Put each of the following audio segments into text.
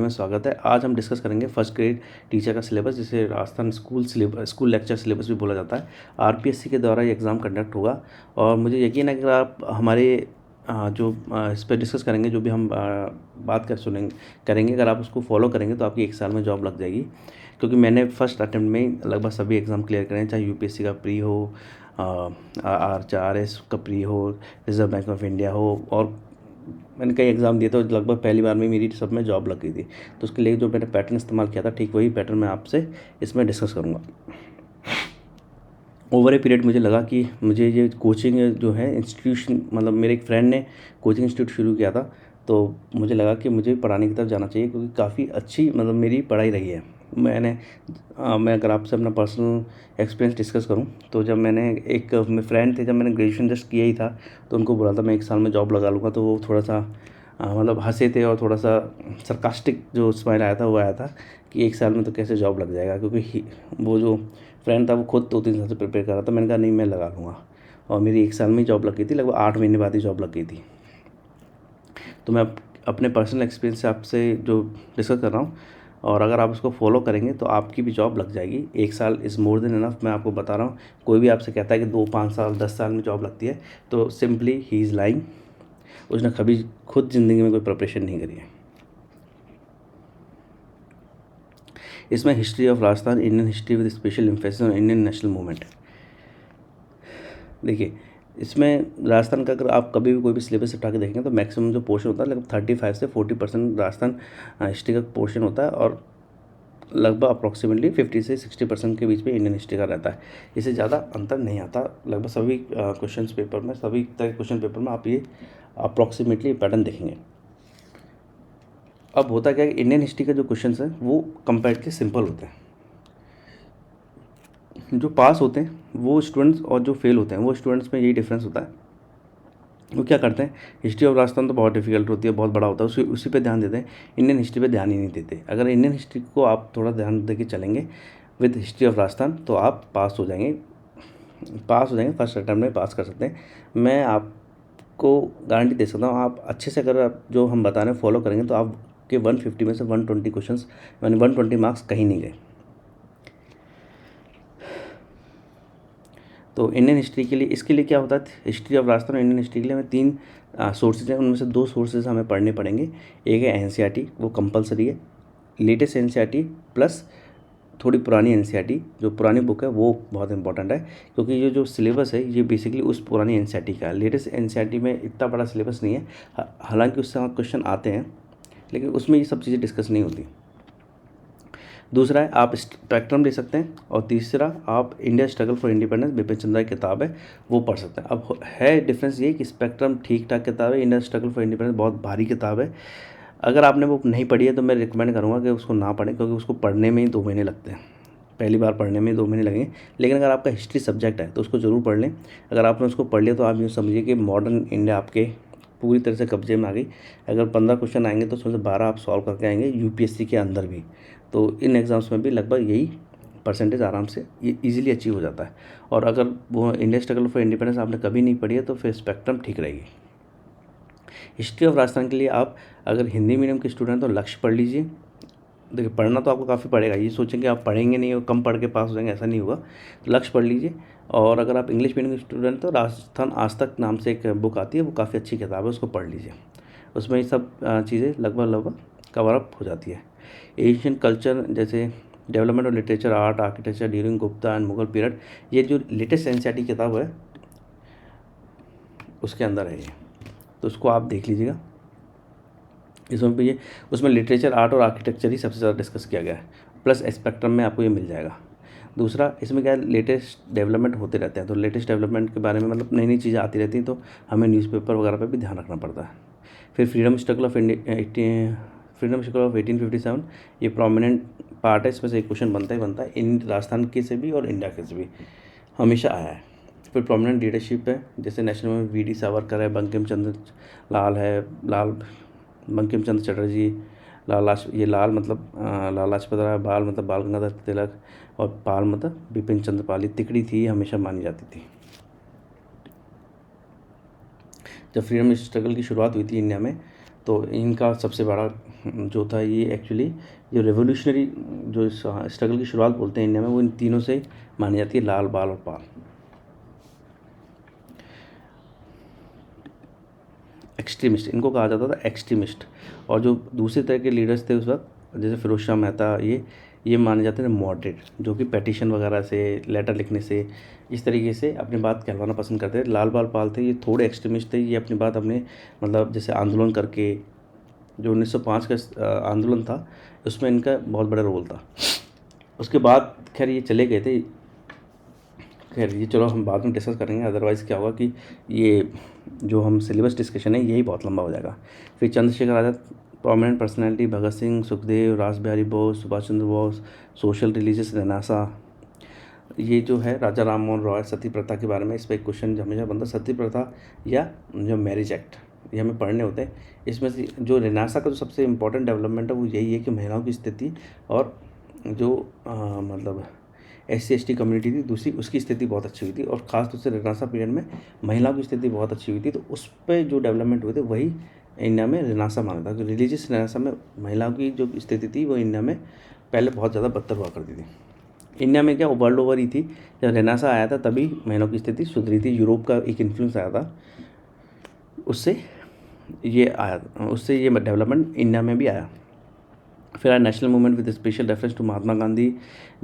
में स्वागत है। आज हम डिस्कस करेंगे फर्स्ट ग्रेड टीचर का सिलेबस, जिसे राजस्थान स्कूल लेक्चर सिलेबस भी बोला जाता है। आरपीएससी के द्वारा ये एग्ज़ाम कंडक्ट होगा और मुझे यकीन है कि अगर आप हमारे इस पर डिस्कस करेंगे, जो भी हम बात करेंगे, अगर आप उसको फॉलो करेंगे तो आपकी 1 साल में जॉब लग जाएगी। क्योंकि मैंने फर्स्ट अटैम्प्ट में लगभग सभी एग्ज़ाम क्लियर करे हैं, चाहे यूपीएससी का प्री हो, आरएस का प्री हो, रिजर्व बैंक ऑफ इंडिया हो, और मैंने कई एग्ज़ाम दिए तो लगभग पहली बार में मेरी सब में जॉब लग गई थी। तो उसके लिए जो मैंने पैटर्न इस्तेमाल किया था, ठीक वही पैटर्न मैं आपसे इसमें डिस्कस करूँगा। ओवर ए पीरियड मुझे लगा कि मुझे ये कोचिंग जो है इंस्टीट्यूशन, मतलब मेरे एक फ्रेंड ने कोचिंग इंस्टीट्यूट शुरू किया था, तो मुझे लगा कि मुझे पढ़ाने की तरफ जाना चाहिए, क्योंकि काफ़ी अच्छी मतलब मेरी पढ़ाई रही है। मैं अगर आपसे अपना पर्सनल एक्सपीरियंस डिस्कस करूं, तो जब मैंने मेरे फ्रेंड थे, जब मैंने ग्रेजुएशन जस्ट किया ही था, तो उनको बोला था मैं 1 साल में जॉब लगा लूँगा, तो वो थोड़ा सा मतलब हंसे थे, और थोड़ा सा सरकास्टिक जो स्माइल आया था वो आया था कि 1 साल में तो कैसे जॉब लग जाएगा, क्योंकि वो जो फ्रेंड था वो खुद 2-3 साल से प्रिपेयर कर रहा था। मैंने कहा नहीं, मैं लगा लूँगा, और मेरी 1 साल में ही जॉब लग गई थी, लगभग 8 महीने बाद ही जॉब लग गई थी। तो मैं अपने पर्सनल एक्सपीरियंस से आपसे जो डिस्कस कर रहा हूँ, और अगर आप उसको फॉलो करेंगे तो आपकी भी जॉब लग जाएगी। 1 साल इज़ मोर देन इनफ, मैं आपको बता रहा हूँ। कोई भी आपसे कहता है कि 2-5 साल 10 साल में जॉब लगती है, तो सिंपली ही इज़ लाइंग। उसने कभी खुद ज़िंदगी में कोई प्रिपरेशन नहीं करी है। इसमें history of Rajasthan, Indian history with special emphasis on Indian national movement. देखिए, इसमें राजस्थान का अगर आप कभी भी कोई भी सिलेबस उठा के देखेंगे तो मैक्सिमम जो पोर्शन होता है, लगभग 35 से 40% राजस्थान हिस्ट्री का पोर्शन होता है, और लगभग अप्रॉक्सीमेटली 50 से 60% के बीच में इंडियन हिस्ट्री का रहता है। इससे ज़्यादा अंतर नहीं आता। लगभग सभी क्वेश्चन पेपर में, सभी तरह के क्वेश्चन पेपर में आप ये अप्रॉक्सीमेटली पैटर्न देखेंगे। अब होता क्या है, इंडियन हिस्ट्री के जो क्वेश्चन हैं वो कंपैरेटिवली सिंपल होते हैं। जो पास होते हैं वो स्टूडेंट्स, और जो फेल होते हैं वो स्टूडेंट्स में यही डिफरेंस होता है। वो क्या करते हैं, हिस्ट्री ऑफ राजस्थान तो बहुत डिफिकल्ट होती है, बहुत बड़ा होता है, उसी पे ध्यान देते हैं। इंडियन हिस्ट्री पे ध्यान ही नहीं देते। अगर इंडियन हिस्ट्री को आप थोड़ा ध्यान दे के चलेंगे विद हिस्ट्री ऑफ राजस्थान, तो आप पास हो जाएंगे। फर्स्ट अटैम्प्ट में पास कर सकते हैं। मैं आपको गारंटी दे सकता हूँ, आप अच्छे से अगर आप जो हम बता रहे हैं फॉलो करेंगे, तो आपके 150 में से 120 क्वेश्चन, यानी 120 मार्क्स कहीं नहीं गए। तो इंडियन हिस्ट्री के लिए, इसके लिए क्या होता है, हिस्ट्री ऑफ राजस्थान और इंडियन हिस्ट्री के लिए हमें 3 सोर्सेज हैं, उनमें से 2 सोर्सेज हमें पढ़ने पड़ेंगे। एक है एनसीईआरटी, वो कंपलसरी है। लेटेस्ट एनसीईआरटी प्लस थोड़ी पुरानी एनसीईआरटी, जो पुरानी बुक है वो बहुत इंपॉर्टेंट है, क्योंकि ये जो सिलेबस है ये बेसिकली उस पुरानी एनसीईआरटी का है। लेटेस्ट एनसीईआरटी में इतना बड़ा सिलेबस नहीं है, हालांकि उससे क्वेश्चन आते हैं, लेकिन उसमें ये सब चीज़ें डिस्कस नहीं होती। दूसरा है आप स्पेक्ट्रम ले सकते हैं, और तीसरा आप India struggle for independence, Bipin Chandra की किताब है, वो पढ़ सकते हैं। अब है डिफरेंस ये कि स्पेक्ट्रम ठीक ठाक किताब है, इंडिया स्ट्रगल फॉर इंडिपेंडेंस बहुत भारी किताब है। अगर आपने वो नहीं पढ़ी है तो मैं रिकमेंड करूँगा कि उसको ना पढ़ें, क्योंकि उसको पढ़ने में ही 2 महीने लगते हैं। पहली बार पढ़ने में 2 महीने लगेंगे। लेकिन अगर आपका हिस्ट्री सब्जेक्ट है तो उसको ज़रूर पढ़ लें। अगर आपने उसको पढ़ लिया तो आप यूँ समझिए कि मॉडर्न इंडिया आपके पूरी तरह से कब्जे में आ गई। अगर 15 क्वेश्चन आएंगे तो उसमें से 12 आप सॉल्व करके आएंगे, यूपीएससी के अंदर भी। तो इन एग्ज़ाम्स में भी लगभग यही परसेंटेज आराम से ये ईजिली अचीव हो जाता है। और अगर वो इंडिया स्ट्रगल फॉर इंडिपेंडेंस आपने कभी नहीं पढ़ी है तो फिर स्पेक्ट्रम ठीक रहेगी। हिस्ट्री ऑफ राजस्थान के लिए आप अगर हिंदी मीडियम के स्टूडेंट तो लक्ष्य पढ़ लीजिए। देखिए, पढ़ना तो आपको काफ़ी पड़ेगा, ये सोचें कि आप पढ़ेंगे नहीं और कम पढ़ के पास हो जाएंगे, ऐसा नहीं होगा। तो लक्ष्य पढ़ लीजिए। और अगर आप इंग्लिश मीडियम के स्टूडेंट तो राजस्थान आज तक नाम से एक बुक आती है, वो काफ़ी अच्छी किताब है, उसको पढ़ लीजिए। उसमें ये सब चीज़ें लगभग कवर अप हो जाती है। एशियन कल्चर, जैसे development of literature, art, architecture during Gupta and Mughal period, ये जो लेटेस्ट एनसीईआरटी किताब है उसके अंदर है ये, तो उसको आप देख लीजिएगा। इसमें भी ये, उसमें लिटरेचर, आर्ट और आर्किटेक्चर ही सबसे ज़्यादा डिस्कस किया गया है, प्लस स्पेक्ट्रम में आपको ये मिल जाएगा। दूसरा, इसमें क्या है, लेटेस्ट डेवलपमेंट होते रहते हैं, तो लेटेस्ट डेवलपमेंट के बारे में मतलब नई नई चीज़ें आती रहती हैं, तो हमें न्यूज़पेपर वगैरह पे भी ध्यान रखना पड़ता है। फिर फ्रीडम स्ट्रगल ऑफ 1857, ये प्रोमिनेंट पार्ट है, इसमें से एक क्वेश्चन बनता ही बनता है, इन राजस्थान के से भी और इंडिया के से भी हमेशा आया है। फिर प्रोमिनेंट लीडरशिप है, जैसे नेशनल में वीडी सावरकर है, बंकिम चंद्र लाल है, बंकिम चंद्र चटर्जी, ये लाल मतलब लाल लाजपत राय, बाल मतलब बाल गंगाधर तिलक, और पाल मतलब बिपिन चंद्र पाल। तिकड़ी थी, हमेशा मानी जाती थी। जब फ्रीडम स्ट्रगल की शुरुआत हुई थी इंडिया में, तो इनका सबसे बड़ा जो था ये एक्चुअली जो रेवोल्यूशनरी जो स्ट्रगल की शुरुआत बोलते हैं इंडिया में, वो इन तीनों से मानी जाती है, लाल, बाल और पाल। एक्सट्रीमिस्ट इनको कहा जाता था, एक्सट्रीमिस्ट। और जो दूसरे तरह के लीडर्स थे उस वक्त, जैसे फिरोज शाह मेहता, ये माने जाते थे मॉडरेट, जो कि पेटिशन वगैरह से, लेटर लिखने से, इस तरीके से अपनी बात कहलवाना पसंद करते थे। लाल बाल पाल थे, ये थोड़े एक्सट्रीमिस्ट थे, ये अपनी बात अपने मतलब जैसे आंदोलन करके, जो 1905 का आंदोलन था उसमें इनका बहुत बड़ा रोल था। उसके बाद खैर ये चले गए थे, खैर ये चलो हम बाद में डिस्कस करेंगे, अदरवाइज़ क्या होगा कि ये जो हम सिलेबस डिस्कशन है यही बहुत लंबा हो जाएगा। फिर चंद्रशेखर आज़ाद, प्रोमिनेंट पर्सनैलिटी, भगत सिंह, सुखदेव, रास Bihari Bose, Subhash Chandra Bose, social religious renaissance. ये जो है राजा राम मोहन रॉय, सती प्रथा के बारे में इस पर एक क्वेश्चन हमेशा बनता है, सती प्रथा या जो मैरिज एक्ट, ये हमें पढ़ने होते हैं। इसमें से जो रेनेसां का जो सबसे इम्पोर्टेंट डेवलपमेंट है वो यही है कि महिलाओं की स्थिति और जो मतलब SC ST कम्युनिटी थी दूसरी, उसकी स्थिति बहुत अच्छी हुई थी, और ख़ास तौर से रेनेसां पीरियड में महिलाओं की स्थिति बहुत अच्छी हुई थी। तो उस पर जो डेवलपमेंट हुए थे वही इंडिया में रेनेसां माना था। रिलीजियस रेनेसां में महिलाओं की जो स्थिति थी वो इंडिया में पहले बहुत ज़्यादा बदतर हुआ करती थी। इंडिया में क्या वर्ल्ड ओवर ही थी, जब रेनेसां आया था तभी महिलाओं की स्थिति सुधरी थी। यूरोप का एक इन्फ्लुएंस आया था, उससे ये डेवलपमेंट इंडिया में भी आया। फिर आया national movement with special reference to Mahatma Gandhi,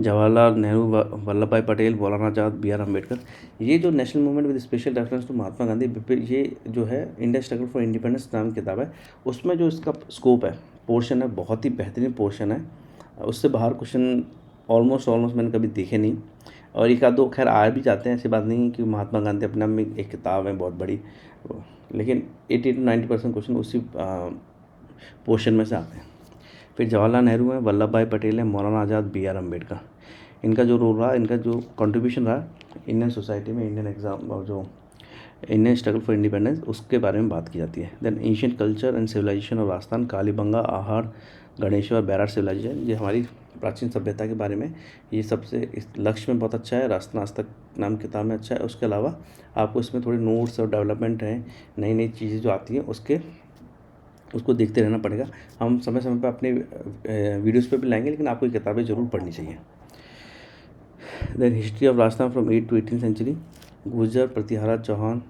Jawaharlal Nehru, Vallabh Bhai Patel, Maulana Azad, BR Ambedkar. ये जो national movement with special reference to Mahatma Gandhi, ये जो है इंडिया स्ट्रगल फॉर इंडिपेंडेंस नाम की किताब है, उसमें जो इसका स्कोप है, पोर्शन है, बहुत ही बेहतरीन पोर्शन है। उससे बाहर क्वेश्चन ऑलमोस्ट मैंने कभी देखे नहीं, और एक आध दो खैर आ भी जाते हैं, ऐसी बात नहीं है कि महात्मा गांधी अपने आप में एक किताब है बहुत बड़ी, लेकिन 80 to 90% क्वेश्चन उसी पोर्शन में से आते हैं। फिर जवाहरलाल नेहरू हैं, वल्लभ भाई पटेल हैं, मौलाना आज़ाद, BR अम्बेडकर। इनका जो रोल रहा, इनका जो कंट्रीब्यूशन रहा इंडियन सोसाइटी में, इंडियन एग्जाम और जो इंडियन स्ट्रगल फॉर इंडिपेंडेंस, उसके बारे में बात की जाती है। Then Asian culture and civilisation of Rajasthan, Kalibanga, Ahar, Ganeshwar, Bairat civilisation, ये हमारी प्राचीन सभ्यता के बारे में, ये सबसे इस लक्ष्य में बहुत अच्छा है, राजस्थान आज तक नाम किताब में अच्छा है। उसके अलावा आपको इसमें थोड़े नोट्स और डेवलपमेंट हैं, नई नई चीज़ें जो आती हैं उसको देखते रहना पड़ेगा। हम समय समय पर अपने वीडियोज़ पे भी लाएंगे, लेकिन आपको ये किताबें ज़रूर पढ़नी चाहिए। Then history of Rajasthan from 8 to 18 century, Gurjar, Pratihara, Chauhan,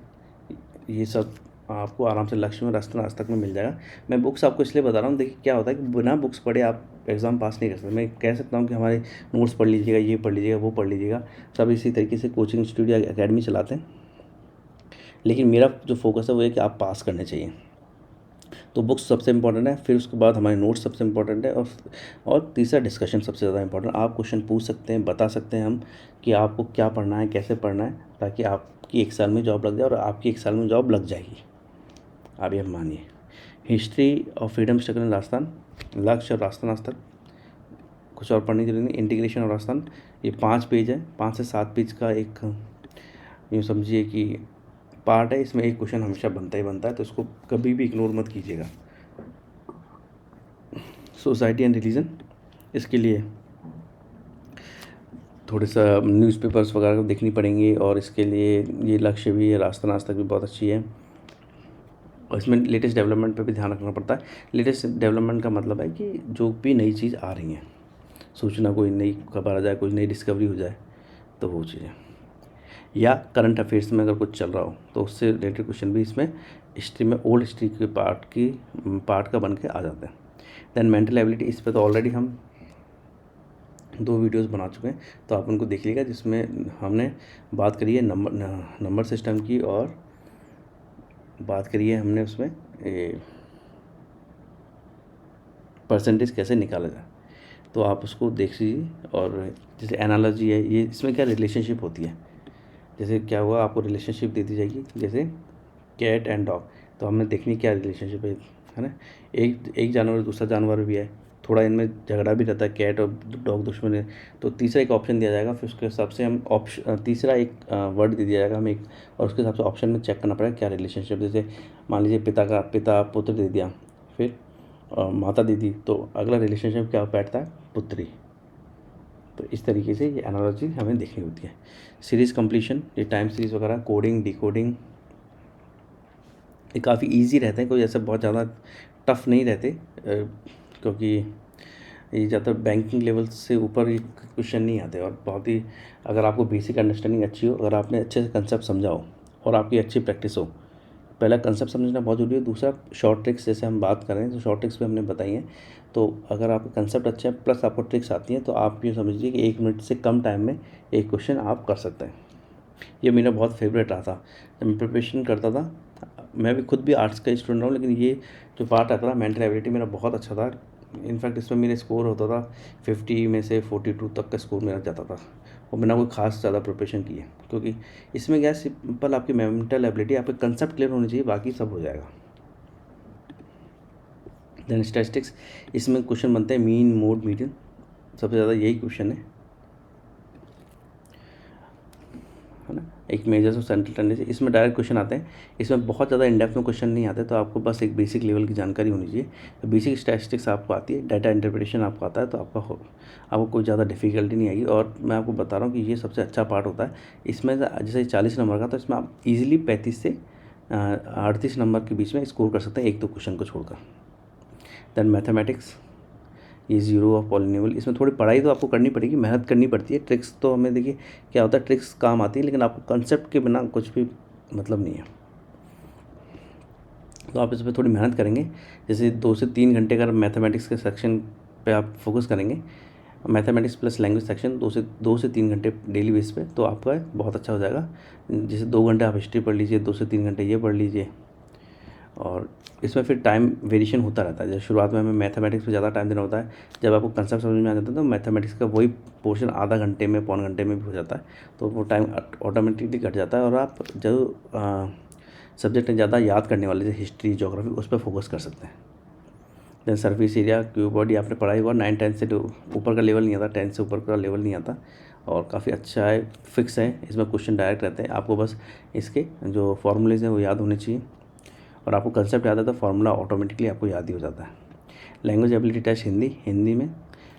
ये सब आपको आराम से लक्ष्य में राजस्थान आज तक में मिल जाएगा। मैं बुक्स आपको इसलिए बता रहा हूँ, देखिए क्या होता है कि बिना बुक्स पढ़े आप एग्ज़ाम पास नहीं कर सकते। मैं कह सकता हूँ कि हमारे नोट्स पढ़ लीजिएगा, ये पढ़ लीजिएगा, वो पढ़ लीजिएगा, सब इसी तरीके से कोचिंग इंस्टीट्यूट या अकेडमी चलाते हैं, लेकिन मेरा जो फोकस है वो है कि आप पास करने चाहिए। तो बुक्स सबसे इंपॉर्टेंट है, फिर उसके बाद हमारे नोट्स सबसे इंपॉर्टेंट है, और तीसरा डिस्कशन सबसे ज़्यादा इंपॉर्टेंट। आप क्वेश्चन पूछ सकते हैं, बता सकते हैं हम कि आपको क्या पढ़ना है, कैसे पढ़ना है, ताकि आपकी 1 साल में जॉब लग जाए, और आपकी 1 साल में जॉब लग जाएगी, आप ये मानिए। History of freedom struggle in Rajasthan, लक्ष्य और राजस्थान आज तक, कुछ और पढ़ने की जरूरत नहीं। इंटीग्रेशन ऑफ राजस्थान, ये 5 पेज है, 5 से 7 पेज का एक यूँ समझिए कि पार्ट है, इसमें एक क्वेश्चन हमेशा बनता ही बनता है, तो इसको कभी भी इग्नोर मत कीजिएगा। सोसाइटी एंड रिलीजन, इसके लिए थोड़े सा न्यूज़पेपर्स वगैरह देखनी पड़ेंगी, और इसके लिए ये लक्ष्य भी है, राजस्थान आज तक भी बहुत अच्छी है, और इसमें लेटेस्ट डेवलपमेंट पे भी ध्यान रखना पड़ता है। लेटेस्ट डेवलपमेंट का मतलब है कि जो भी नई चीज़ आ रही हैं, सूचना, कोई नई खबर आ जाए, कोई नई डिस्कवरी हो जाए, तो वो चीज़ें, या करंट अफेयर्स में अगर कुछ चल रहा हो तो उससे रिलेटेड क्वेश्चन भी इसमें हिस्ट्री में ओल्ड हिस्ट्री के पार्ट का बन के आ जाते हैं। देन मेंटल एबिलिटी, इस पर तो ऑलरेडी हम 2 वीडियोस बना चुके हैं, तो आप उनको देख लीजिएगा, जिसमें हमने बात करी है नंबर सिस्टम की, और बात करी है हमने उसमें परसेंटेज कैसे निकाला जाए, तो आप उसको देख लीजिए। और जैसे एनालॉजी है, ये इसमें क्या रिलेशनशिप होती है, जैसे क्या हुआ, आपको रिलेशनशिप दे दी जाएगी, जैसे कैट एंड डॉग, तो हमने देखनी क्या रिलेशनशिप है ना। एक जानवर दूसरा जानवर भी है, थोड़ा इनमें झगड़ा भी रहता है, कैट और डॉग दुश्मन है, तो तीसरा एक ऑप्शन दिया जाएगा, फिर उसके हिसाब से हम तीसरा एक वर्ड दे दिया जाएगा हमें एक, और उसके हिसाब से ऑप्शन में चेक करना पड़ेगा क्या रिलेशनशिप। जैसे मान लीजिए पिता पुत्र दे दिया, फिर माता दे दी, तो अगला रिलेशनशिप क्या बैठता है, पुत्री। तो इस तरीके से ये एनालॉजी हमें देखनी होती है। सीरीज़ कंप्लीशन, ये टाइम सीरीज़ वगैरह, कोडिंग, डिकोडिंग, ये काफ़ी इजी रहते हैं, कोई ऐसा बहुत ज़्यादा टफ़ नहीं रहते, क्योंकि ये ज़्यादातर बैंकिंग लेवल से ऊपर ये क्वेश्चन नहीं आते, और बहुत ही अगर आपको बेसिक अंडरस्टैंडिंग अच्छी हो, अगर आपने अच्छे से कंसेप्ट समझा हो और आपकी अच्छी प्रैक्टिस हो। पहला कंसेप्ट समझना बहुत ज़रूरी है, दूसरा शॉर्ट ट्रिक्स, जैसे हम बात कर रहे हैं तो शॉर्ट ट्रिक्स भी हमने बताई हैं। तो अगर आपका कंसेप्ट अच्छा है प्लस आपको ट्रिक्स आती हैं, तो आप ये समझिए कि 1 मिनट से कम टाइम में एक क्वेश्चन आप कर सकते हैं। ये मेरा बहुत फेवरेट रहा था जब मैं प्रिपरेशन करता था। मैं भी खुद भी आर्ट्स का स्टूडेंट हूँ, लेकिन ये जो पार्ट आता था मेंटल एबिलिटी मेरा बहुत अच्छा था। इनफैक्ट इसमें मेरा स्कोर होता था 50 में से 42 तक का स्कोर मेरा जाता था, और बिना कोई खास ज़्यादा प्रिपरेशन किए, क्योंकि इसमें क्या सिंपल आपकी मेंटल एबिलिटी, आपके कंसेप्ट क्लियर होनी चाहिए, बाकी सब हो जाएगा। देन स्टैटिस्टिक्स, इसमें क्वेश्चन बनते हैं मीन, मोड, मीडियन, सबसे ज़्यादा यही क्वेश्चन है ना। एक मेजर्स और सेंट्रल टेंडेंसी, इसमें डायरेक्ट क्वेश्चन आते हैं। इसमें बहुत ज़्यादा इन डेप्थ में क्वेश्चन नहीं आते, तो आपको बस एक बेसिक लेवल की जानकारी होनी चाहिए। तो बेसिक स्टैटिस्टिक्स आपको आती है, डाटा इंटरप्रिटेशन आपको आता है, तो आपको कोई ज़्यादा डिफिकल्टी नहीं आएगी। और मैं आपको बता रहा हूँ कि ये सबसे अच्छा पार्ट होता है इसमें। जैसे 40 नंबर का, तो इसमें आप ईजिली 35 से 38 नंबर के बीच में स्कोर कर सकते हैं, एक दो क्वेश्चन को छोड़कर। देन मैथमेटिक्स, ये जीरो ऑफ पॉलिनोमियल, इसमें थोड़ी पढ़ाई तो आपको करनी पड़ेगी, मेहनत करनी पड़ती है। ट्रिक्स तो हमें देखिए क्या होता है, ट्रिक्स काम आती है, लेकिन आपको कंसेप्ट के बिना कुछ भी मतलब नहीं है। तो आप इस पर थोड़ी मेहनत करेंगे, जैसे 2 से 3 घंटे अगर मैथमेटिक्स के सेक्शन पे आप फोकस करेंगे, मैथमेटिक्स प्लस लैंग्वेज सेक्शन 2 से 3 घंटे डेली बेस पे, तो आपका बहुत अच्छा हो जाएगा। जैसे 2 घंटे आप हिस्ट्री पढ़ लीजिए, 2 से 3 घंटे ये पढ़ लीजिए, और इसमें फिर टाइम वेरिएशन होता रहता है। जैसे शुरुआत में हमें मैथमेटिक्स पे ज़्यादा टाइम देना होता है, जब आपको कंसेप्ट समझ में आ जाता है तो मैथमेटिक्स का वही पोर्शन आधा घंटे में, पौन घंटे में भी हो जाता है, तो वो टाइम ऑटोमेटिकली घट जाता है, और आप जो सब्जेक्ट ज़्यादा याद करने वाले, जैसे हिस्ट्री, ज्योग्राफी, उस पर फोकस कर सकते हैं। Then surface area, cube body आपने पढ़ाई हुआ, 9-10 से ऊपर का लेवल नहीं आता, 10 से ऊपर का लेवल नहीं आता, और काफ़ी अच्छा है, फिक्स है, इसमें क्वेश्चन डायरेक्ट रहते हैं। आपको बस इसके जो फॉर्मूलेज हैं वो याद होने चाहिए, और आपको कंसेप्ट याद है तो फार्मूला ऑटोमेटिकली आपको याद ही हो जाता है। लैंग्वेज एबिलिटी टेस्ट हिंदी में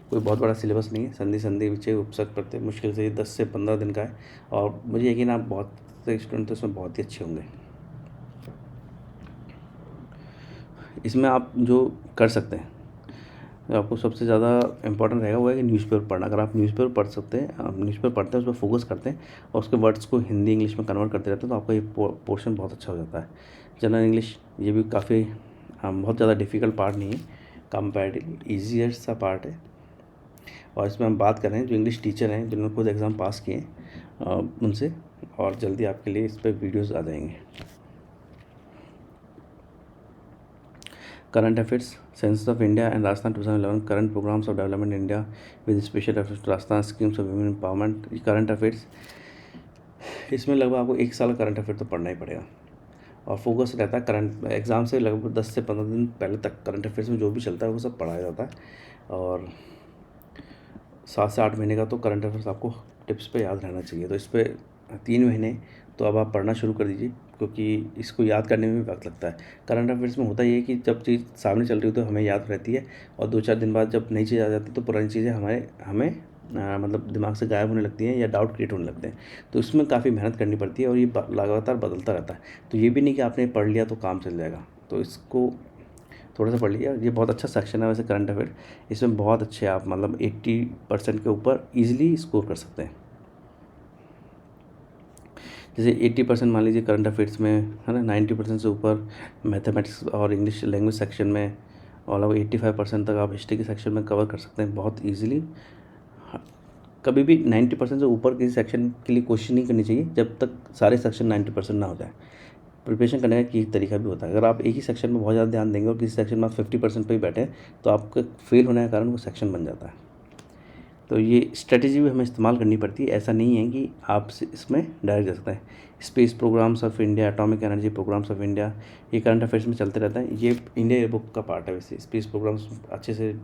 कोई बहुत बड़ा सिलेबस नहीं है, संधि विषय उपसर्ग प्रत्यय मुश्किल से 10 से 15 दिन का है, और मुझे यकीन आप बहुत से स्टूडेंट तो इसमें बहुत ही अच्छे होंगे। इसमें आप जो कर सकते हैं, जो आपको सबसे ज़्यादा इंपॉर्टेंट रहेगा वो है कि न्यूज़पेपर पढ़ना। अगर आप न्यूज़पेपर पढ़ सकते हैं, आप न्यूज़पेपर पढ़ते हैं, उस पर फोकस करते हैं और उसके वर्ड्स को हिंदी इंग्लिश में कन्वर्ट करते रहते हैं, तो आपका ये पोर्शन बहुत अच्छा हो जाता है। जनरल इंग्लिश, ये भी काफ़ी बहुत ज़्यादा डिफ़िकल्ट पार्ट नहीं है, कंपैरेटिवली ईजियर सा पार्ट है, और इसमें हम बात कर रहे हैं जो इंग्लिश टीचर हैं जिन्होंने खुद एग्ज़ाम पास किए हैं उनसे, और जल्दी आपके लिए इस पर वीडियोज़ आ जाएंगे। Current affairs, census of India and Rajasthan 2011, current programmes of development India with special reference to Rajasthan, schemes of women empowerment, ये करंट अफेयर्स। इसमें लगभग आपको 1 साल करंट अफेयर तो पढ़ना ही पड़ेगा, और फोकस रहता है करंट एग्ज़ाम से लगभग 10 से 15 दिन पहले तक करंट अफेयर्स में जो भी चलता है वो सब पढ़ाया जाता है, और 7 से 8 महीने का तो करंट अफेयर्स आपको टिप्स पे याद रहना चाहिए। तो इस पर 3 महीने तो अब आप पढ़ना शुरू कर दीजिए, क्योंकि इसको याद करने में भी वक्त लगता है। करंट अफेयर्स में होता ये है कि जब चीज़ सामने चल रही हो तो हमें याद रहती है, और 2-4 दिन बाद जब नई चीज़ आ जाती है तो पुरानी चीज़ें हमें मतलब दिमाग से गायब होने लगती हैं या डाउट क्रिएट होने लगते हैं। तो इसमें काफ़ी मेहनत करनी पड़ती है, और ये लगातार बदलता रहता है। तो ये भी नहीं कि आपने पढ़ लिया तो काम चल जाएगा, तो इसको थोड़ा सा पढ़ लिया। ये बहुत अच्छा सेक्शन है वैसे करंट अफेयर, इसमें बहुत अच्छे आप मतलब 80% के ऊपर ईजिली स्कोर कर सकते हैं। जैसे 80% मान लीजिए करंट अफेयर्स में है ना, 90% से ऊपर मैथमेटिक्स और इंग्लिश लैंग्वेज सेक्शन में, और लगभग 85% तक आप हिस्ट्री के सेक्शन में कवर कर सकते हैं बहुत ईजिली। कभी भी 90% से ऊपर किसी सेक्शन के लिए कोशिश नहीं करनी चाहिए जब तक सारे सेक्शन 90% ना हो जाए। प्रिपरेशन करने का एक तरीका भी होता है, अगर आप एक ही सेक्शन में बहुत ज़्यादा ध्यान देंगे और किसी सेक्शन में आप 50% पे ही बैठे तो आपका फेल होने का कारण वो सेक्शन बन जाता है। तो ये स्ट्रेटेजी भी हमें इस्तेमाल करनी पड़ती है, ऐसा नहीं है कि आप इसमें डायरेक्ट जा सकते हैं। Space programmes of India, atomic energy programmes of India, ये करंट अफेयर्स में चलते रहता है। ये इंडिया बुक का पार्ट है वैसे, स्पेस प्रोग्राम्स अच्छे से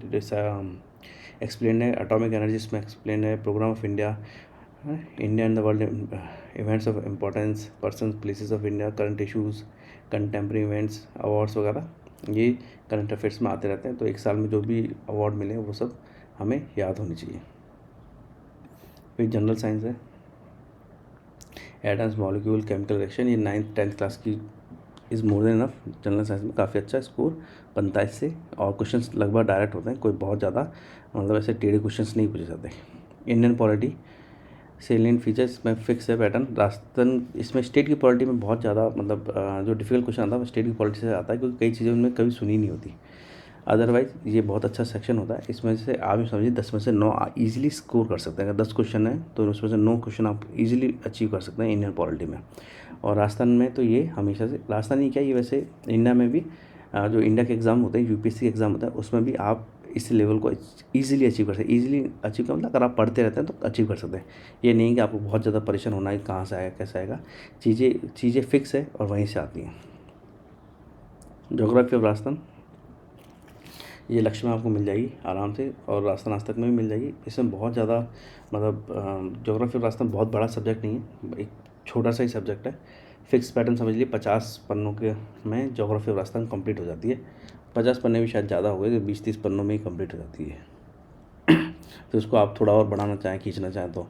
एक्सप्लेन है, एटॉमिक एनर्जी इसमें एक्सप्लेन है, programme of India, India and the world, events of importance, person places of India, current issues, contemporary events, awards वगैरह, ये करंट अफेयर्स में आते रहते हैं। तो एक साल में जो भी अवार्ड मिले वो सब हमें याद होनी चाहिए। फिर जनरल साइंस है, एटम्स, मॉलिक्यूल, केमिकल रिएक्शन, ये 9th 10th क्लास की is more than enough. General science में काफ़ी अच्छा स्कोर बनता है इससे, और क्वेश्चंस लगभग डायरेक्ट होते हैं, कोई बहुत ज़्यादा मतलब ऐसे टेढ़े क्वेश्चंस नहीं पूछे जाते। इंडियन पॉलिटी सेलियंट फीचर्स में फिक्स है पैटर्न। राजस्थान इसमें स्टेट की पॉलिटी में बहुत ज़्यादा मतलब जो डिफिकल्ट क्वेश्चन आता है वो स्टेट की पॉलिटी से आता है, क्योंकि कई चीज़ें उनमें कभी सुनी नहीं होती। अदरवाइज़ ये बहुत अच्छा सेक्शन होता है। इसमें से आप ही समझिए 10 में से 9 ईजिली स्कोर कर सकते हैं। अगर 10 क्वेश्चन है तो उसमें से 9 क्वेश्चन आप ईजिली अचीव कर सकते हैं इंडियन पॉलिटी में। और राजस्थान में तो ये हमेशा से, राजस्थान ही क्या, ये वैसे इंडिया में भी जो इंडिया के एग्ज़ाम होते हैं, यूपीएससी एग्ज़ाम होता है, उसमें भी आप इस लेवल को ईजिली अचीव कर सकते हैं। ईजिली अचीव का मतलब अगर आप पढ़ते रहते हैं तो अचीव कर सकते हैं। ये नहीं कि आपको बहुत ज़्यादा परेशान होना है कहाँ से आएगा कैसे आएगा, चीज़ें फिक्स है और वहीं से आती हैं। ज्योग्राफी ऑफ राजस्थान, ये लक्ष्य में आपको मिल जाएगी आराम से, और राजस्थान आज तक में भी मिल जाएगी। इसमें बहुत ज़्यादा मतलब ज्योग्राफी ऑफ राजस्थान बहुत बड़ा सब्जेक्ट नहीं है, एक छोटा सा ही सब्जेक्ट है। फिक्स पैटर्न समझ लीजिए 50 पन्नों के में ज्योग्राफी ऑफ राजस्थान कंप्लीट हो जाती है। 50 पन्ने भी शायद ज़्यादा हो गए, तो 20-30 पन्नों में ही कंप्लीट हो जाती है। तो उसको आप थोड़ा और बढ़ाना चाहें, खींचना चाहें तो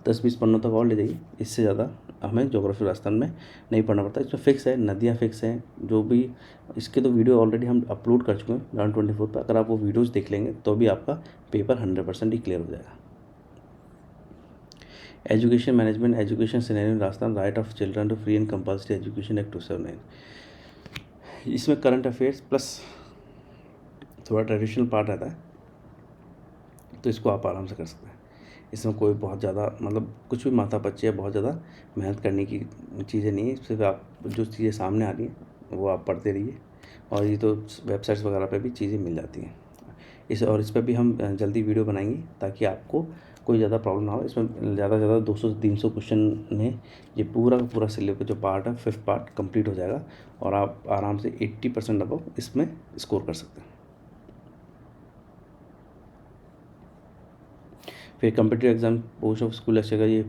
10-20 पन्नों तक और ले जाइए। इससे ज़्यादा हमें ज्योग्राफी राजस्थान में नहीं पढ़ना पड़ता। इसमें फिक्स है, नदियाँ फिक्स हैं, जो भी इसके तो वीडियो ऑलरेडी हम अपलोड कर चुके हैं Learn 24 पर। अगर आप वो वीडियोज़ देख लेंगे तो भी आपका पेपर 100% ही क्लियर हो जाएगा। Education management, education scenario in Rajasthan, right of children to free and compulsory education act 279। इसमें करंट अफेयर्स प्लस थोड़ा ट्रेडिशनल पार्ट रहता है, तो इसको आप आराम से कर सकते हैं। इसमें कोई बहुत ज़्यादा मतलब कुछ भी माथापच्ची या बहुत ज़्यादा मेहनत करने की चीज़ें नहीं है। सिर्फ आप जो चीज़ें सामने आ रही हैं वो आप पढ़ते रहिए, और ये तो वेबसाइट्स वगैरह पे भी चीज़ें मिल जाती हैं। इस पर भी हम जल्दी वीडियो बनाएंगे ताकि आपको कोई ज़्यादा प्रॉब्लम ना हो। इसमें ज़्यादा से ज़्यादा 200 से 300 क्वेश्चन में ये पूरा का पूरा सिलेबस जो पार्ट है 5th पार्ट कंप्लीट हो जाएगा, और आप आराम से 80% अबव इसमें स्कोर कर सकते हैं। फिर competitive exam post of school lecture का ये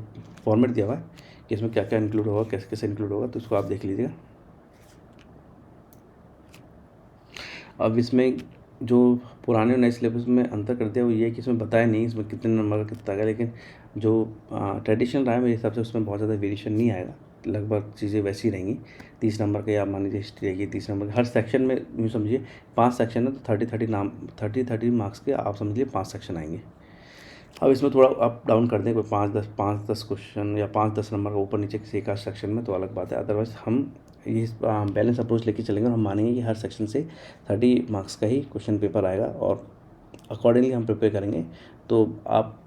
फॉर्मेट दिया हुआ है कि इसमें क्या क्या इंक्लूड होगा, कैसे कैसे इंक्लूड होगा, तो इसको आप देख लीजिएगा। अब इसमें जो पुराने और नए सिलेबस में अंतर कर दिया वो ये है कि इसमें बताया नहीं इसमें कितने नंबर का कितना आएगा, लेकिन जो ट्रेडिशनल रहा है मेरे हिसाब से उसमें बहुत ज़्यादा वेरिएशन नहीं आएगा, लगभग चीज़ें वैसी ही रहेंगी। 30 नंबर का, या मान लीजिए हिस्ट्री रहेगी 30 नंबर, हर सेक्शन में यूँ समझिए 5 सेक्शन है तो 30 मार्क्स के आप समझ लीजिए 5 सेक्शन आएंगे। अब इसमें थोड़ा अप डाउन कर दें, कोई 5-10 क्वेश्चन या 5-10 नंबर का ऊपर नीचे किसी एक सेक्शन में, तो अलग बात है। अदरवाइज हम ये बैलेंस अप्रोच लेके चलेंगे और हम मानेंगे कि हर सेक्शन से 30 मार्क्स का ही क्वेश्चन पेपर आएगा, और अकॉर्डिंगली हम प्रिपेयर करेंगे। तो आप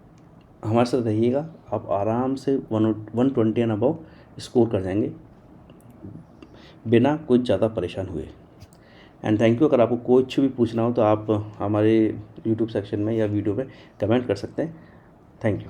हमारे साथ रहिएगा, आप आराम से 120 एंड अबव स्कोर कर जाएंगे बिना कुछ ज़्यादा परेशान हुए। And thank you. अगर आपको कुछ भी पूछना हो तो आप हमारे यूट्यूब सेक्शन में या वीडियो में कमेंट कर सकते हैं। Thank you.